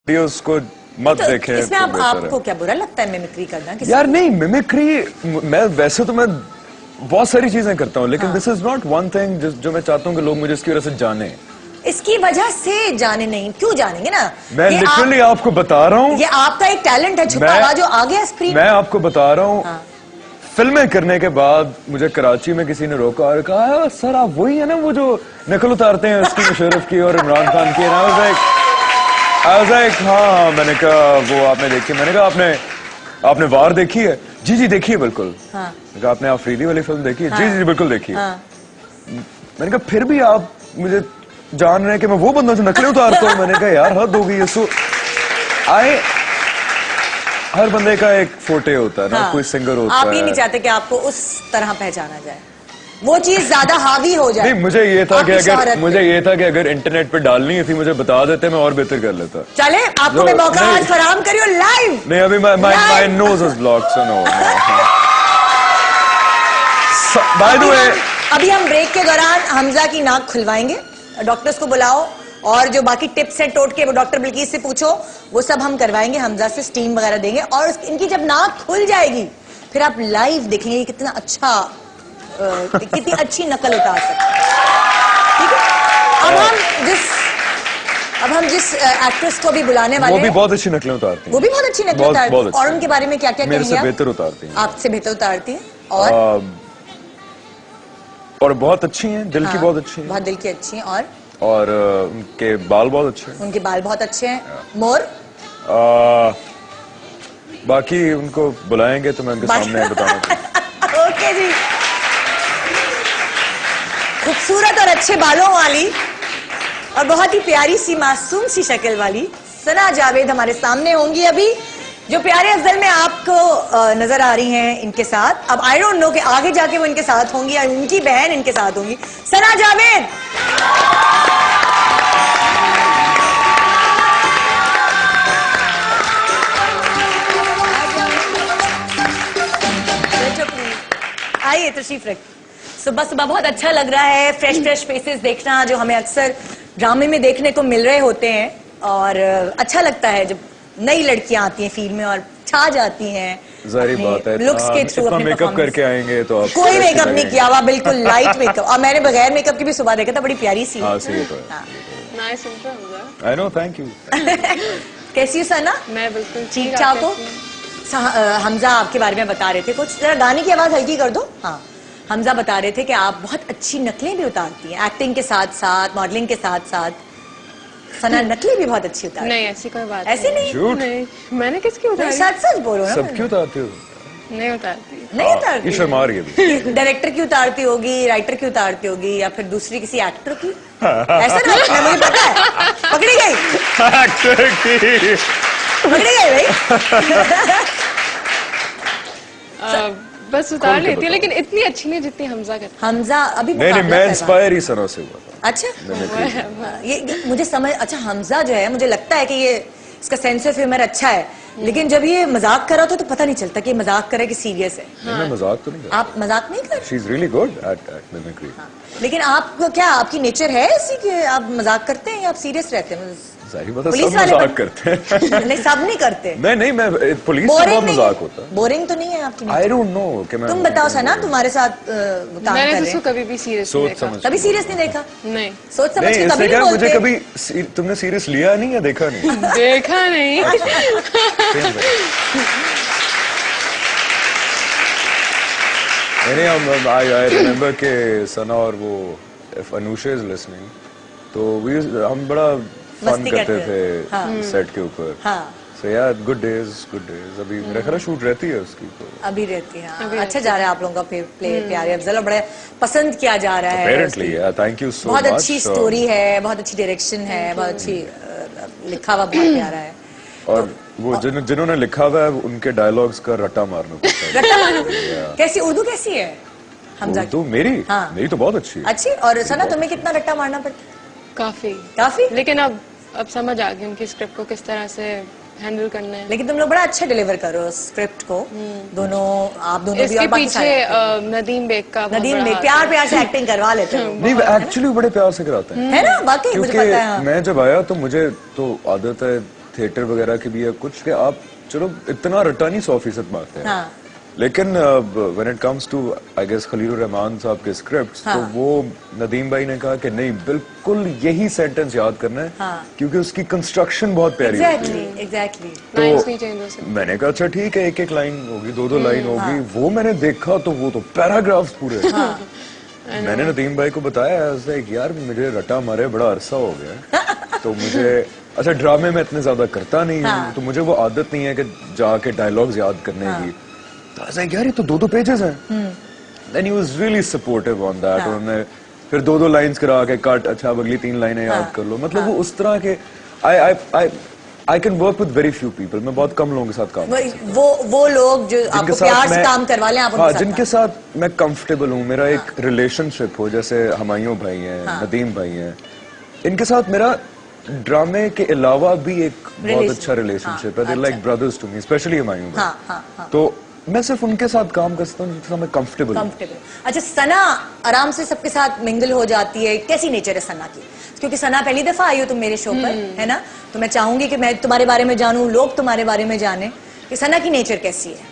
Videos को मत तो देखें। इसमें आपको क्या बुरा लगता है मिमिक्री करना? यार नहीं, मिमिक्री मैं वैसे तो मैं बहुत सारी चीजें करता हूँ, लेकिन this is not one thing जो मैं चाहता हूँ कि लोग मुझे इसकी वजह से जाने। इसकी वजह से जाने नहीं, क्यों जानेंगे ना? मैं लिटरली आपको बता रहा हूँ, ये आपका एक टैलेंट है छुपा हुआ जो आ गया स्क्रीन। मैं आपको बता रहा हूँ, फिल्में करने के बाद मुझे कराची में किसी ने रोका और कहा सर आप वही है ना वो जो नकल उतारते हैं उसकी मुशर्रफ की और इमरान खान की। I was like हाँ। मैंने कहा वो आपने देखी? मैंने कहा आपने वार देखी है? जी जी देखी है बिल्कुल। मैंने कहा आपने आफरीदी वाली फिल्म देखी है? जी जी बिल्कुल देखी है। मैंने कहा फिर भी आप मुझे जान रहे हैं कि मैं वो बंदा जो नकलें उतारता हूँ। मैंने कहा यार हद हो गई है। हर बंदे का एक फोटे होता है ना, कोई सिंगर होता है। आप ही नहीं चाहते कि आपको उस तरह पहचाना जाए, वो चीज ज्यादा हावी हो जाए। नहीं, मुझे ये था कि अगर इंटरनेट पे डालनी थी मुझे बता देते, मैं और बेहतर कर लेता। चले आपको मैं मौका आज फराहम करियो लाइव। नहीं अभी my nose is blocked so no. By the way अभी हम ब्रेक के दौरान हमजा की नाक खुलवाएंगे, डॉक्टर्स को बुलाओ और जो बाकी टिप्स हैं टोटके वो डॉक्टर बिल्किस से पूछो, वो सब हम करवाएंगे। हमजा से स्टीम वगैरह देंगे और इनकी जब नाक खुल जाएगी फिर आप लाइव देखेंगे कितना अच्छा कितनी अच्छी नकल उतार सकते हैं। ठीक है, अब हम जिस एक्ट्रेस को भी बुलाने वाले वो भी बहुत अच्छी नकलें उतारती हैं। वो भी बहुत अच्छी नकलें उतारती हैं। और उनके बारे में क्या क्या कहेंगे? मेरे से बेहतर उतारती हैं। आपसे बेहतर उतारती हैं और बहुत अच्छी हैं, दिल की बहुत अच्छी हैं। बहुत दिल की अच्छी हैं और उनके बाल बहुत अच्छे हैं। उनके बाल बहुत अच्छे हैं। मोर बाकी उनको बुलाएंगे तो मैं उनके सामने बताऊंगा। ओके जी। खूबसूरत और अच्छे बालों वाली और बहुत ही प्यारी सी मासूम सी शक्ल वाली सना जावेद हमारे सामने होंगी अभी, जो प्यारे अफजल में आपको नजर आ रही हैं इनके साथ। अब आई डोंट नो कि आगे जाके वो इनके साथ होंगी या उनकी बहन इनके साथ होंगी। सना जावेद आइए, तशरीफ रखिए। सुबह सुबह बहुत अच्छा लग रहा है फ्रेश फेसेस देखना, जो हमें अक्सर ड्रामे में देखने को मिल रहे होते हैं। और अच्छा लगता है जब नई लड़कियां आती हैं फील्ड में और छा जाती हैं। जारी बात है, लुक्स के थ्रू अपने मेकअप करके आएंगे तो आप कोई मेकअप नहीं किया हुआ, बिल्कुल लाइट मेकअप। और मैंने बगैर मेकअप की भी सुबह देखा था, बड़ी प्यारी सी। I know, thank you. कैसी हो सना? मैं बिल्कुल ठीक ठाक हो। हमजा आपके बारे में बता रहे थे कुछ, जरा गाने की आवाज हल्की कर दो। हाँ, हमजा बता रहे थे कि आप बहुत अच्छी नकलें भी उतारती हैं, एक्टिंग के साथ साथ, मॉडलिंग के साथ साथ। सना नकलें भी बहुत अच्छी उतारती। नहीं, ऐसी कोई बात ऐसी नहीं। झूठ। नहीं, मैंने किसकी उतारी? सच बोलो ना। सब क्यों उतारती हो? नहीं उतारती। नहीं उतारती? ये शर्मा रही है। डायरेक्टर की उतारती होगी, राइटर की उतारती होगी, या फिर दूसरी किसी एक्टर की। ऐसा ना, मुझे पता है। पकड़ी गई एक्टर की। पकड़ी गई भाई। बस उतार लेती हूँ, लेकिन इतनी अच्छी नहीं जितनी हमजा करती। हमजा अभी नहीं, मैं इंस्पायर ही सना से हुआ था। अच्छा, ये मुझे समझ। अच्छा, हमजा जो है मुझे लगता है कि ये इसका सेंस ऑफ ह्यूमर अच्छा है, लेकिन जब ये मजाक कर रहा तो पता नहीं चलता कि मजाक करे कि सीरियस है। मैं मजाक तो नहीं कर रहा। आप मजाक नहीं कर? She is really good at mimicry. लेकिन आपको क्या, आपकी नेचर है ऐसी कि आप मजाक करते हैं या आप सीरियस रहते हैं? जाहिर बात है, सब मजाक करते हैं। नहीं, सब नहीं करते। नहीं, मैं पुलिस से बहुत मजाक होता है। बोरिंग तो नहीं है आपकी? आई डोंट नो कि मैं। तुम बताओ सना, तुम्हारे साथ काम कर मैंने रहे हैं। कभी भी सीरियस सोच समझ कभी सीरियस नहीं देखा? नहीं, सोच समझ के कभी नहीं मुझे बोलते? कभी तुमने सीरियस लिया नहीं या देखा नहीं? देखा नहीं। आई रिमेम्बर के सना और वो इफ अनुषा इज लिसनिंग तो हम बड़ा फन करते थे सेट के ऊपर। So yeah, good days. अभी मेरा ख्याल शूट रहती है उसकी तो। अभी रहती है। हाँ। अच्छा जा रहा है आप लोगों का प्ले प्यारे अफजल, बड़ा पसंद किया जा रहा है। Apparently, yeah, thank you so much. बहुत अच्छी स्टोरी है, बहुत अच्छी डायरेक्शन है, बहुत अच्छी लिखा हुआ, बहुत प्यारा है। और वो जिन्होंने लिखा हुआ है उनके डायलॉग्स का रट्टा मारना पड़ता है। रट्टा मारना? कैसी उर्दू कैसी है हमजा? उर्दू मेरी तो बहुत अच्छी है। अच्छी। और सना तुम्हें कितना रट्टा मारना पड़ता है? काफी। लेकिन अब समझ आ गई उनकी स्क्रिप्ट को किस तरह से हैंडल करना है। लेकिन तुम लोग बड़ा अच्छा डिलीवर करो स्क्रिप्ट को, दोनों आप दोनों भी। और पीछे नदीम बेग का प्यार से एक्टिंग करवा लेते हैं। नहीं, एक्चुअली बड़े प्यार से कराते हैं, है ना? वाकई मुझे पता है। मैं जब आया तो मुझे तो आदत थिएटर वगैरह की भी है कुछ कि आप चलो इतना रटा नहीं 100% मारते हैं, हाँ। लेकिन when it comes to I guess Khalil Rahman साहब के स्क्रिप्ट्स, तो वो नदीम भाई ने कहा कि नहीं बिल्कुल यही सेंटेंस याद करना है, हाँ। क्योंकि उसकी कंस्ट्रक्शन बहुत प्यारी होती है। एग्जैक्टली लाइन्स नहीं चेंज हो सकती। मैंने कहा अच्छा ठीक है, एक एक लाइन होगी, दो दो लाइन होगी। वो मैंने देखा तो वो तो पैराग्राफ्स पूरे। मैंने नदीम भाई को बताया यार मुझे रटा मारे बड़ा अरसा हो गया तो मुझे अच्छा ड्रामे में इतने ज्यादा करता नहीं हूँ, तो मुझे वो आदत नहीं है कि जाके डायलॉग्स याद करने की। तो यार ये तो दो पेजेस हैं। Then he was really supportive on that. उन्होंने फिर दो लाइंस करा के काट, अच्छा अब अगली 3 लाइनें याद कर लो। मतलब वो उस तरह के I can work with very few people. मैं बहुत कम लोगों के साथ काम वो लोग जो आपको प्यार से काम करवा लें, आप हाँ, जिनके साथ मैं कंफर्टेबल हूँ, मेरा एक रिलेशनशिप हो, जैसे हमायूं भाई हैं, नदीम भाई हैं, इनके साथ मेरा ड्रामे के अलावा भी एक बहुत अच्छा रिलेशनशिप है। They like brothers to me, especially Humayun भाई। तो मैं सिर्फ उनके साथ काम कर सकता हूँ जिनके साथ मैं कंफर्टेबल। अच्छा, सना आराम से सबके साथ मिंगल हो जाती है, कैसी नेचर है सना की? क्योंकि सना पहली दफा आई हो तुम मेरे शो पर, है ना, तो मैं चाहूंगी कि मैं तुम्हारे बारे में जानूं, लोग तुम्हारे बारे में जाने कि सना की नेचर कैसी है।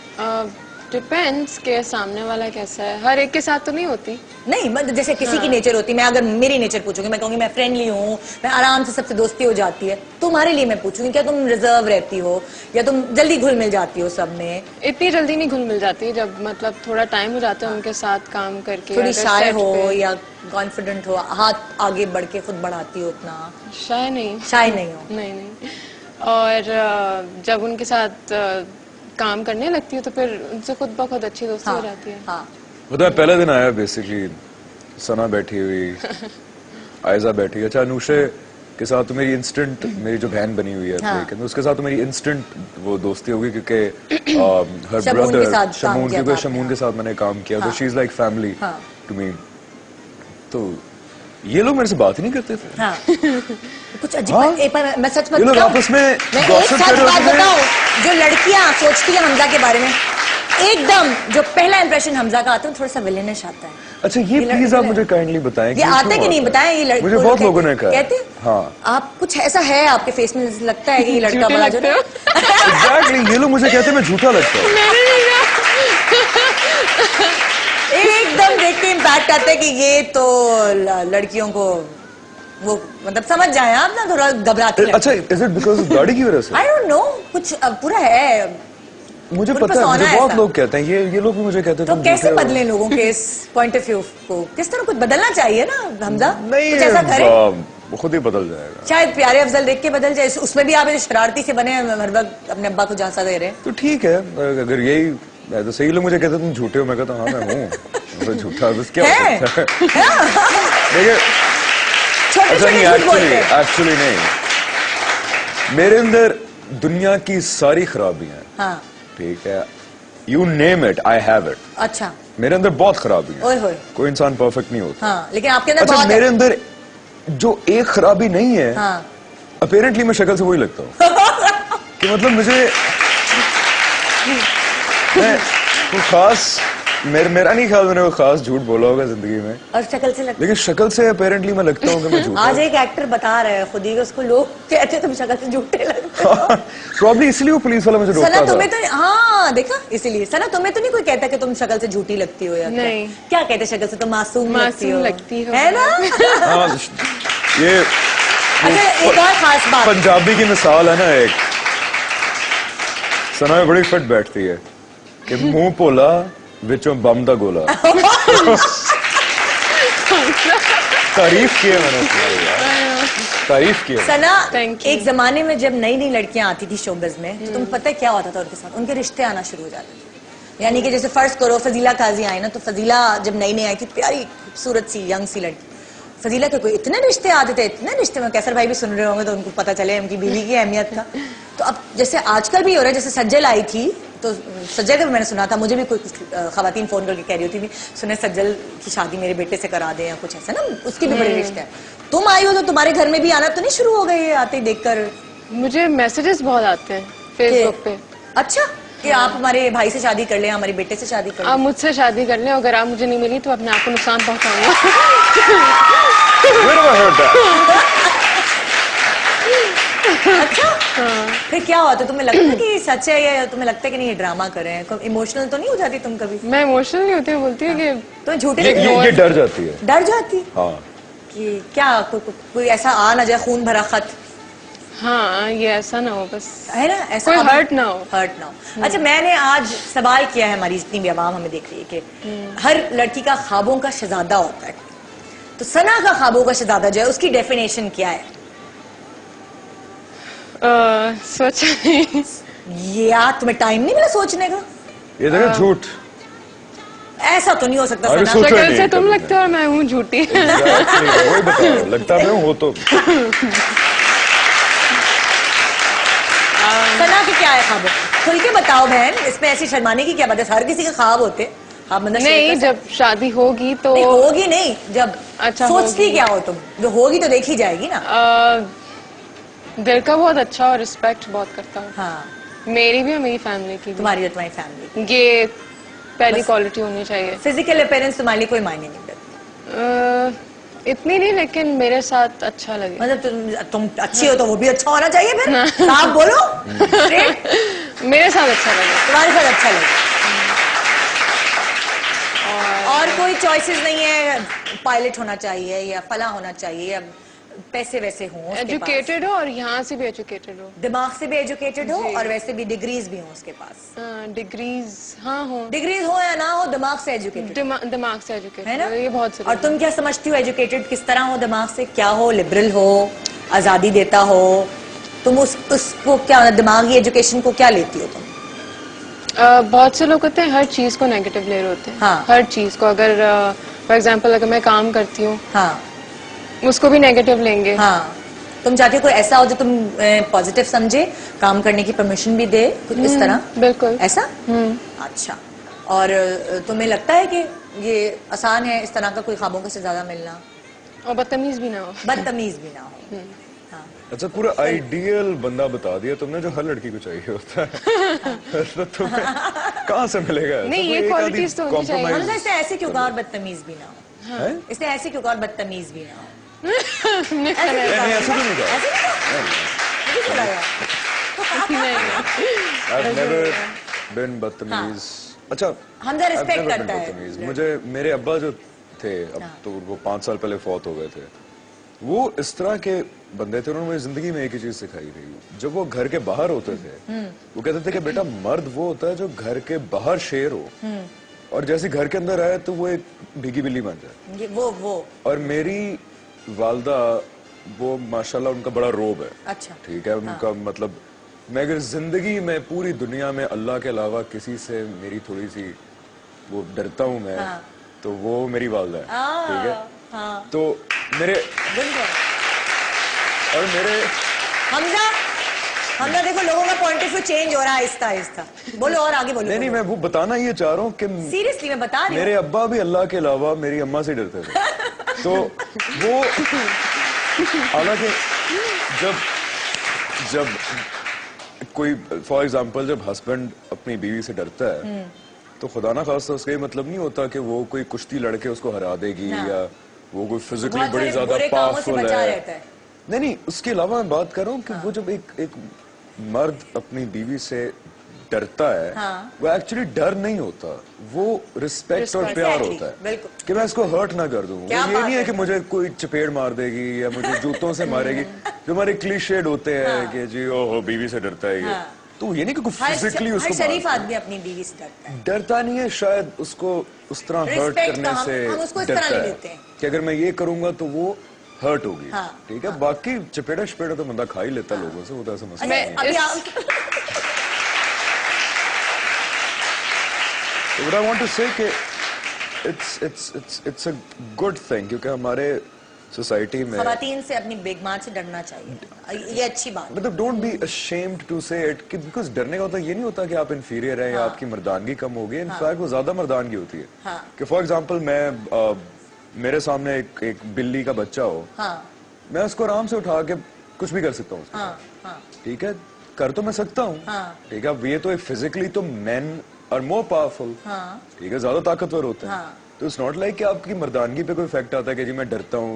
डिपेंड्स के सामने वाला कैसा है, हर एक के साथ तो नहीं होती। नहीं मतलब जैसे किसी की नेचर होती है, मैं अगर मेरी नेचर पूछूंगी, मैं कहूंगी मैं फ्रेंडली हूँ, मैं आराम से सबसे दोस्ती हो जाती है। तुम्हारे लिए मैं पूछूंगी क्या तुम रिजर्व रहती हो या तुम जल्दी घुल मिल जाती हो सब में? इतनी जल्दी नहीं घुल मिल जाती, जब मतलब थोड़ा टाइम हो जाता है उनके साथ काम करके। थोड़ी शाय हो या कॉन्फिडेंट हो, हाथ आगे बढ़ के खुद बढ़ाती हो? उतना शाय नहीं हो? नहीं। और जब उनके साथ काम करने लगती हूँ तो फिर उनसे खुद ब खुद अच्छी दोस्ती हो जाती है। हाँ। बताया पहले दिन आया बेसिकली, सना बैठी हुई, आयजा बैठी। अच्छा अनूशे के साथ तो मेरी इंस्टेंट, मेरी जो बहन बनी हुई है लेकिन उसके साथ तो मेरी इंस्टेंट वो दोस्ती होगी क्योंकि हर ब्रदर शमून, क्योंकि शमून के साथ मैंने काम किया, तो she is like family to me. तो ये लोग मेरे से बात ही नहीं करते थे। हाँ। कुछ अजीब। एक बार मैं सच बताऊं, आपस में मैं एक सच बात बताऊं, जो लड़कियां सोचती है हमजा के बारे में, एकदम जो पहला इंप्रेशन हमजा का आता है थोड़ा सा विलेनिश आता है। अच्छा ये प्लीज आप मुझे काइंडली बताएं, ये आता है कि नहीं बताएं? ये मुझे बहुत लोगों ने कहा कहते हाँ, आप कुछ ऐसा है आपके फेस में लगता है कि ये लड़का बड़ा जो एग्जैक्टली ये लोग मुझे कहते हैं मैं झूठा लगता हूँ। एकदम देख के इम्पैक्ट आता है कि ये तो लड़कियों को वो मतलब समझ जाए आप ना, थोड़ा घबराते हैं। अच्छा इज इट बिकॉज ऑफ दाढ़ी की वजह से? आई डोंट नो, कुछ पूरा है मुझे पता है, मुझे बहुत लोग कहते हैं, ये लोग भी मुझे कहते हैं। तो कैसे बदले लोगों के इस पॉइंट ऑफ व्यू को? किस तरह कुछ बदलना चाहिए ना हमजा, कुछ ऐसा करे खुद ही बदल जाएगा। शायद प्यारे अफजल देख के बदल जाए, उसमें भी आप शरारती से बने हर वक्त अपने अब्बा को झांसा दे रहे हैं। तो ठीक है, अगर यही तो सही लोग मुझे कहते तुम झूठे हो, मैं कहता हाँ मैं हूँ झूठा, बस क्या देखिए। अच्छा नहीं, एक्चुअली नहीं, मेरे अंदर दुनिया की सारी खराबियां हैं। हाँ। ठीक है, you name it I have it. अच्छा, मेरे अंदर बहुत खराबियां हैं। कोई इंसान परफेक्ट नहीं होता। हाँ, लेकिन आपके अंदर अच्छा बहुत मेरे अंदर जो एक खराबी नहीं है, हाँ। अपेरेंटली मैं शक्ल से वही लगता हूँ कि मतलब मुझे मैं कोई खास मेरा नहीं ख्याल मैंने कोई खास झूठ बोला होगा जिंदगी में, और शक्ल से लगता, लेकिन शक्ल से अपेरेंटली मैं लगता हूँ कि मैं झूठा। आज एक एक्टर बता रहे हैं खुद ही, उसको लोग कहते तुम शक्ल से झूठे लगते हो। प्रॉब्ली इसलिए वो पुलिस वाला मुझे रोकता था। सना तुम्हें तो हाँ देखा, इसीलिए सना तुम्हें तो नहीं कोई कहता कि तुम शक्ल से झूठी लगती हो या नहीं। क्या कहते शक्ल से तो मासूम लगती हो, है ना? ये अच्छा एक और खास बात, पंजाबी की मिसाल है ना एक, सना में बड़ी फिट बैठती है कि मुंह पोला विचों बम दा गोला। तारीफ की है मैंने, तारीफ की है। सना एक जमाने में जब नई नई लड़कियां आती थी शोबिज़ में, तो तुम्हें पता है क्या होता था उनके साथ? उनके रिश्ते आना शुरू हो जाते थे। यानी कि जैसे फर्ज करो फजीला काजी आई ना, तो फजीला जब नई नई आई थी, प्यारी खूबसूरत सी यंग सी लड़की, फजीला के कोई इतने रिश्ते आते थे, इतने रिश्ते में कैसर भाई भी सुन रहे होंगे तो उनको पता चले उनकी बीवी की अहमियत का। तो अब जैसे आजकल भी हो रहा है, जैसे सज्जल आई थी तो सज्जल का भी मैंने सुना था, मुझे भी कुछ खवातीन फोन करके कह रही होती थी सुने सज्जल की शादी मेरे बेटे से करा दें या कुछ ऐसा ना, उसकी भी बड़े रिश्ते हैं। तुम आई हो तो तुम्हारे घर में भी आना तो नहीं शुरू हो गए आते ही देखकर? मुझे मैसेजेस बहुत आते हैं फेसबुक पे। अच्छा कि आप हमारे भाई से शादी कर लें, हमारे बेटे से शादी कर लें, आप मुझसे शादी कर लें, अगर आप मुझे नहीं मिली तो अपने आप को नुकसान पहुंचाऊंगा। अच्छा फिर क्या हुआ? तो तुम्हें लगता है कि ये सच है या तुम्हें लगता है कि नहीं ये ड्रामा कर रहे हैं? इमोशनल तो नहीं हो जाती तुम कभी? मैं इमोशनल नहीं होती हूँ, बोलती है कि तो झूठे ये डर जाती है। डर जाती हाँ कि क्या कोई ऐसा आ ना जाए खून भरा खत, हाँ ये ऐसा ना हो बस, है ना? ऐसा कोई हर्ट ना हो। हर्ट ना हो। अच्छा, मैंने आज सवाल किया है, हमारी जितनी भी आवाम हमें देख रही है, कि हर लड़की का ख्वाबों का शहजादा होता है, तो सना का ख्वाबों का शहजादा जो है उसकी डेफिनेशन क्या है? सोचा नहीं। ये यार तुम्हें टाइम नहीं मिला सोचने का? ये देखो झूठ। ऐसा तो नहीं हो सकता अरे सना। सोचो शक्ल नहीं से तुम कभी। लगते हो और मैं हूँ झूठी। Exactly, वही बता रहा हूँ, लगता मैं हो तो। सना के क्या है ख्वाब? खुल के बताओ बहन, इसमें ऐसी शर्माने की क्या बात है? हर किसी के ख्वाब होते। हाँ, बंदा नहीं, जब शादी होगी तो नहीं होगी नहीं, जब अच्छा सोचती होगी। क्या हो तुम? जो होगी तो देखी जाएगी ना। दिल का बहुत अच्छा और रिस्पेक्ट बहुत करता हूँ, हाँ, मेरी भी और मेरी फैमिली की भी। तुम्हारी और तुम्हारी फैमिली। ये पहली क्वालिटी होनी चाहिए। फिजिकल अपीयरेंस तुम्हारे लिए कोई मायने नहीं रखती? इतनी नहीं, लेकिन मेरे साथ अच्छा लगे। मतलब तुम अच्छी हो तो वो भी अच्छा होना चाहिए फिर। साफ बोलो, straight। मेरे साथ अच्छा लगे। तुम्हारे साथ अच्छा लगे। और कोई चॉइसेस नहीं है, पायलट होना चाहिए या फला होना चाहिए या पैसे वैसे हों उसके पास? एजुकेटेड हो और यहाँ से भी एजुकेटेड हो, दिमाग से भी एजुकेटेड हो जी। और वैसे भी डिग्रीज भी हो उसके पास। डिग्रीज हाँ हो, डिग्रीज हो या ना हो, दिमाग से एजुकेटेड दिमाग से एजुकेटेड है ना? ये बहुत और जरूरी तुम क्या समझती हो एजुकेटेड किस तरह हो? दिमाग से क्या हो? लिबरल हो, आजादी देता हो? तुम उसको क्या, दिमागी एजुकेशन को क्या लेती हो तुम? बहुत से लोग होते हैं हर चीज को नेगेटिव ले रहे होते हैं। हाँ। हर चीज को, अगर फॉर एग्जांपल अगर मैं काम करती हूँ हाँ उसको भी नेगेटिव लेंगे। हाँ, तुम चाहती हो कोई ऐसा हो जो तुम पॉजिटिव समझे, काम करने की परमिशन भी दे, कुछ इस तरह? बिल्कुल। ऐसा? अच्छा। और तुम्हें लगता है कि ये आसान है इस तरह का कोई ख्वाबों से ज्यादा मिलना? और बदतमीज भी ना हो। बदतमीज भी ना हो। हाँ। अच्छा, पूरा आइडियल बंदा बता दिया तुमने जो हर लड़की को चाहिए होता है। तो तुम्हें कहाँ से मिलेगा? नहीं, ये qualities तो होनी चाहिए। मतलब इसने ऐसे क्यों कहा और बदतमीज भी ना हो? है? इसने ऐसे क्यों कहा और बदतमीज भी ना हो? नहीं, ऐसे तो नहीं कहा। ऐसे नहीं कहा? मुझे क्यों लगा? I've never been बदतमीज। अच्छा, Hamza I've respect never been करता है। बदतमीज। मुझे मेरे अब्बा जो थे, अब तो वो 5 साल पहले फौत हो गए थे, वो इस तरह के बंदे थे। उन्होंने मुझे जिंदगी में एक ही चीज सिखाई थी। जब वो घर के बाहर होते थे वो कहते थे कि बेटा, मर्द वो होता है जो घर के बाहर शेर हो और जैसे घर के अंदर आए तो वो एक भीगी बिल्ली बन जाए। वो और मेरी वालदा, वो माशाल्लाह उनका बड़ा रोब है। अच्छा। ठीक है, उनका मतलब मैं अगर जिंदगी में पूरी दुनिया में अल्लाह के अलावा किसी से मेरी थोड़ी सी वो डरता हूं मैं, तो वो मेरी वालदा है। ठीक है। हाँ। तो मेरे और मेरे हमजा देखो, लोगों का पॉइंट ऑफ व्यू चेंज हो रहा है आहिस्ता आहिस्ता। बोलो और आगे बोलो। नहीं, मैं वो बताना ये चाह रहा हूँ कि सीरियसली मैं बता रही मेरे हूँ। अब्बा भी अल्लाह के अलावा मेरी अम्मा से डरते थे। तो वो हालांकि जब कोई फॉर एग्जांपल जब हस्बैंड अपनी बीवी से डरता है तो खुदा ना खास्ता उसका ये मतलब नहीं होता कि वो कोई कुश्ती लड़के उसको हरा देगी या वो कोई फिजिकली बहुत बड़ी सारे ज्यादा बुरे कामों से पावरफुल बचा है। रहता है। नहीं, उसके अलावा मैं बात कर रहा हूँ कि वो जब एक मर्द अपनी बीवी से डरता है, वो एक्चुअली डर नहीं होता, वो रिस्पेक्ट और प्यार Exactly, होता है बिल्कुल। कि मैं इसको हर्ट ना कर दूं। वो क्या ये बात नहीं है है। कि मुझे कोई चपेट मार देगी या मुझे जूतों से मारेगी, जो हमारे क्लीशेड होते हैं कि जी ओहो बीवी से डरता है ये। तो ये नहीं कि फिजिकली हर उसको शरीफ मारता है। आदमी अपनी बीवी से डरता है। डरता नहीं है, शायद उसको उस तरह हर्ट Respect करने का से हम उसको इस तरह डरता ले है लेते हैं। कि अगर मैं ये करूंगा तो वो हर्ट होगी। हाँ, ठीक है, बाकी चपेटा शपेटा तो बंदा खा ही लेता लोगों से, वो तो ऐसा मसला अच्छा, नहीं है। अभी आप What I want to say कि it's a good thing, क्योंकि हमारे सोसाइटी में खवातीन से अपनी बेगमान से डरना चाहिए, ये अच्छी बात है। मतलब don't be ashamed to say it, कि बिकॉज डरने का होता ये नहीं होता कि आप इन्फीरियर हैं या आपकी मर्दानगी कम हो गई। इनफैक्ट वो ज्यादा मर्दानगी होती है कि फॉर एग्जांपल मैं मेरे सामने एक बिल्ली का बच्चा हो, मैं उसको आराम से उठा के कुछ भी कर सकता हूँ। ठीक है, कर तो मैं सकता हूँ। ठीक है, अब ये तो एक फिजिकली तो मेन और मोर पावरफुल, ठीक है, ज्यादा ताकतवर होते हैं। तो इट्स नॉट लाइक कि आपकी मर्दानगी पे कोई इफेक्ट आता है कि जी मैं डरता हूँ।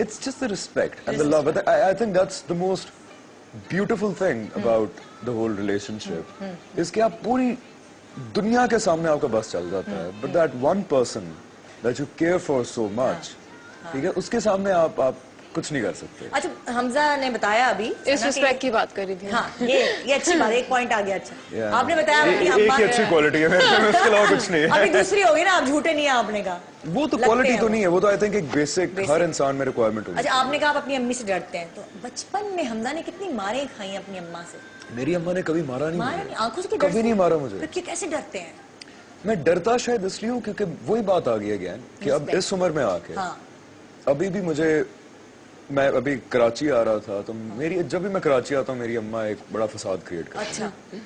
It's just the respect and the love. I think that's the most beautiful thing about the whole relationship इसके आप पूरी दुनिया के सामने आपका बस चल जाता है, but that one person that you care for so much, ठीक है, उसके सामने आप कुछ नहीं कर सकते। अच्छा, हमजा ने बताया अभी इस रिस्पेक्ट की बात करी थी। हाँ, ये अच्छी बात, एक पॉइंट आ गया। अच्छा, Yeah. आपने बताया अपनी एक अम्मा ही अच्छी क्वालिटी है मेरे में, उसके अलावा कुछ नहीं है। अभी दूसरी होगी ना, आप झूठे नहीं है आपने कहा। वो तो लगते क्वालिटी हैं तो वो। नहीं है, वो तो आई थिंक एक बेसिक हर इंसान में रिक्वायरमेंट होगी। अच्छा, आपने कहा आप अपनी अम्मी से डरते हैं, तो बचपन में हमजा ने कितनी मारें खाई हैं अपनी अम्मा से? मेरी अम्मा ने कभी मारा नहीं मारा मुझे। नहीं, आंखों से क्यों डर कभी से? नहीं मारा मुझे। फिर क्यों, कैसे डरते हैं? मैं डरता शायद इसलिए हूँ क्योंकि वही बात आ गई है ज्ञान कि अब Respect. इस उम्र में आके हाँ, अभी भी मुझे, मैं अभी कराची आ रहा था तो मेरी, जब भी मैं कराची आता हूँ मेरी अम्मा एक बड़ा फसाद क्रिएट करती अच्छा। है,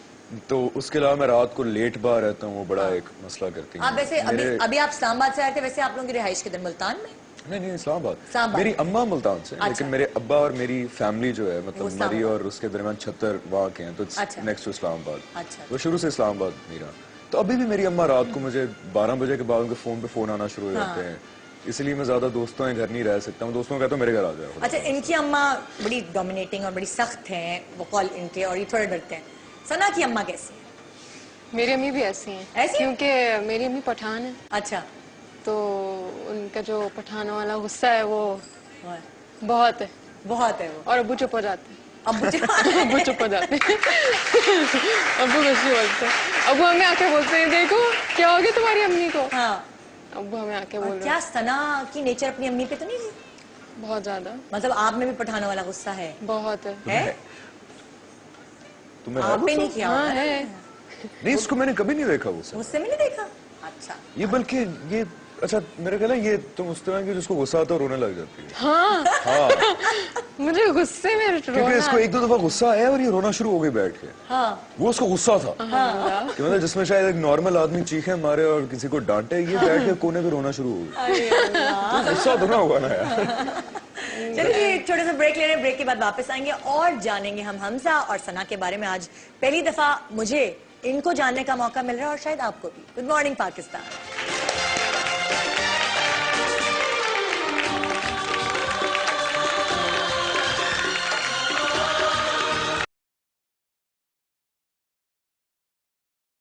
तो उसके अलावा मैं रात को लेट बाहर रहता हूँ, वो बड़ा एक मसला करती है। आप वैसे अभी आप इस्लामाबाद से आए थे, वैसे आप लोगों की रिहाइश किधर, मुल्तान में? नहीं, इस्लामाबाद। इस्लामाबाद। मेरी अम्मा मुल्तान से, लेकिन मेरे अब्बा और मेरी फैमिली जो है, वो मतलब इस्लामाबाद। मरी और उसके दरमियान छत्तर वहाँ के हैं, तो अच्छा। Next to Islamabad. अच्छा। वो शुरू से इस्लामाबाद नहीं रहा, तो अभी भी मेरी अम्मा रात को मुझे 12 बजे के बाद उनके फोन पे फोन आना शुरू हो जाते हैं, इसलिए मैं ज्यादा दोस्तों के घर नहीं रह सकता हूँ। दोस्तों को कहता हूँ मेरे घर आ जाओ। अच्छा, इनकी अम्मा बड़ी डोमिनेटिंग और बड़ी सख्त हैं, वो कॉल इनके, और ये थोड़े डरते हैं। सना की अम्मा कैसी है? मेरी अम्मी भी ऐसी हैं। ऐसी? क्योंकि मेरी अम्मी पठान है, अच्छा, तो उनका जो पठान वाला गुस्सा है वो बहुत बहुत है। है वो। और अब्बू चुप हो जाते हैं। अब अब्बू चुप हो जाते हैं। अब्बू कुछ नहीं बोलते। अब्बू हमें आके बोलते हैं, देखो क्या हो गया तुम्हारी अम्मी को। हाँ, अब्बू हमें आके बोल रहे क्या सना की नेचर अपनी अम्मी पे तो नहीं है? हैं बहुत ज्यादा, मतलब आप में भी पठानों वाला गुस्सा है? बहुत है। है? तुम्हें आप पे नहीं किया हाँ होगा? है। नहीं, इसको मैंने कभी नहीं देखा गुस्सा। गुस्से में नहीं देखा? अच्छा, ये बल्कि ये, अच्छा मेरे ख्याल है ये तुम उस तरह की जिसको गुस्सा आता है रोने लग जाती है। हाँ, हाँ, मुझे गुस्से में क्योंकि रोना। इसको एक दो दफा गुस्सा आया और ये रोना शुरू हो गई बैठ के। हाँ, वो उसको गुस्सा था कि मतलब जिसमें शायद एक नॉर्मल आदमी चीखे मारे और किसी को डांटे, ये बैठ के कोने पे रोना शुरू हो गई। अरे अल्लाह। तो गुस्सा तो ना हुआ ना यार। चलिए, एक छोटे से ब्रेक ले रहे हैं, ब्रेक के बाद वापस आएंगे और जानेंगे हम हमजा और सना के बारे में। आज पहली दफा मुझे इनको जानने का मौका मिल रहा है और शायद आपको भी। Good morning Pakistan.